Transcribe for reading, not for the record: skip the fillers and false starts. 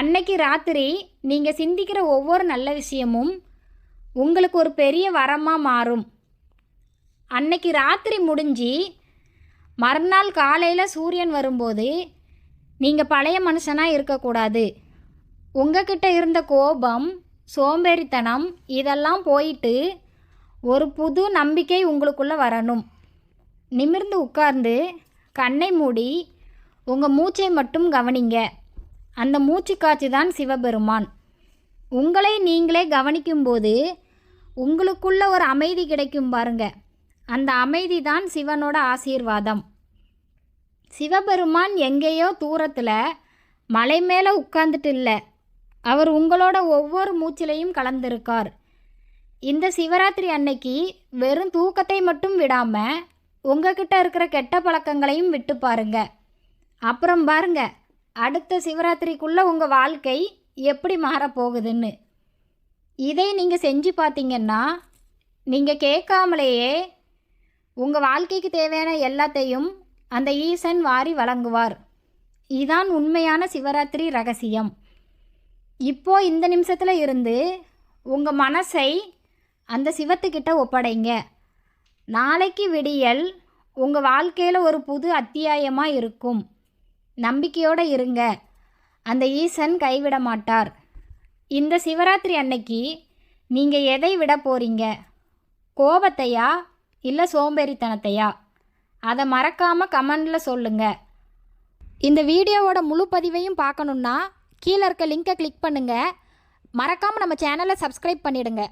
அன்னைக்கு ராத்திரி நீங்கள் சிந்திக்கிற ஒவ்வொரு நல்ல விஷயமும் உங்களுக்கு ஒரு பெரிய வரமாக மாறும். அன்னைக்கு ராத்திரி முடிஞ்சு மறுநாள் காலையில் சூரியன் வரும்போது நீங்கள் பழைய மனுஷனாக இருக்கக்கூடாது. உங்ககிட்ட இருந்த கோபம், சோம்பேறித்தனம் இதெல்லாம் போயிட்டு ஒரு புது நம்பிக்கை உங்களுக்குள்ளே வரணும். நிமிர்ந்து உட்கார்ந்து கண்ணை மூடி உங்கள் மூச்சை மட்டும் கவனிங்க. அந்த மூச்சு காட்சி தான் சிவபெருமான். உங்களை நீங்களே கவனிக்கும்போது உங்களுக்குள்ள ஒரு அமைதி கிடைக்கும் பாருங்க. அந்த அமைதி தான் சிவனோட ஆசீர்வாதம். சிவபெருமான் எங்கேயோ தூரத்தில் மலை மேலே உட்கார்ந்துட்டு இல்லை, அவர் உங்களோட ஒவ்வொரு மூச்சிலையும் கலந்திருக்கார். இந்த சிவராத்திரி அன்னைக்கு வெறும் தூக்கத்தை மட்டும் விடாமல் உங்ககிட்ட இருக்கிற கெட்ட பழக்கங்களையும் விட்டு பாருங்க. அப்புறம் பாருங்க, அடுத்த சிவராத்திரிக்குள்ளே உங்கள் வாழ்க்கை எப்படி மாறப்போகுதுன்னு. இதை நீங்கள் செஞ்சு பார்த்தீங்கன்னா நீங்கள் கேட்காமலேயே உங்கள் வாழ்க்கைக்கு தேவையான எல்லாத்தையும் அந்த ஈசன் வாரி வழங்குவார். இதுதான் உண்மையான சிவராத்திரி ரகசியம். இப்போ இந்த நிமிஷத்தில் இருந்து உங்கள் மனசை அந்த சிவத்துக்கிட்ட ஒப்படைங்க. நாளைக்கு விடியல் உங்கள் வாழ்க்கையில் ஒரு புது அத்தியாயமாக இருக்கும். நம்பிக்கையோடு இருங்க, அந்த ஈசன் கைவிட மாட்டார். இந்த சிவராத்திரி அன்னைக்கு நீங்கள் எதை விட போகிறீங்க? கோபத்தையா இல்லை சோம்பேறித்தனத்தையா? அதை மறக்காமல் கமெண்டில் சொல்லுங்கள். இந்த வீடியோவோட முழு பதிவையும் பார்க்கணுன்னா கீழே இருக்க லிங்கை கிளிக் பண்ணுங்கள். மறக்காமல் நம்ம சேனலை சப்ஸ்கிரைப் பண்ணிடுங்க.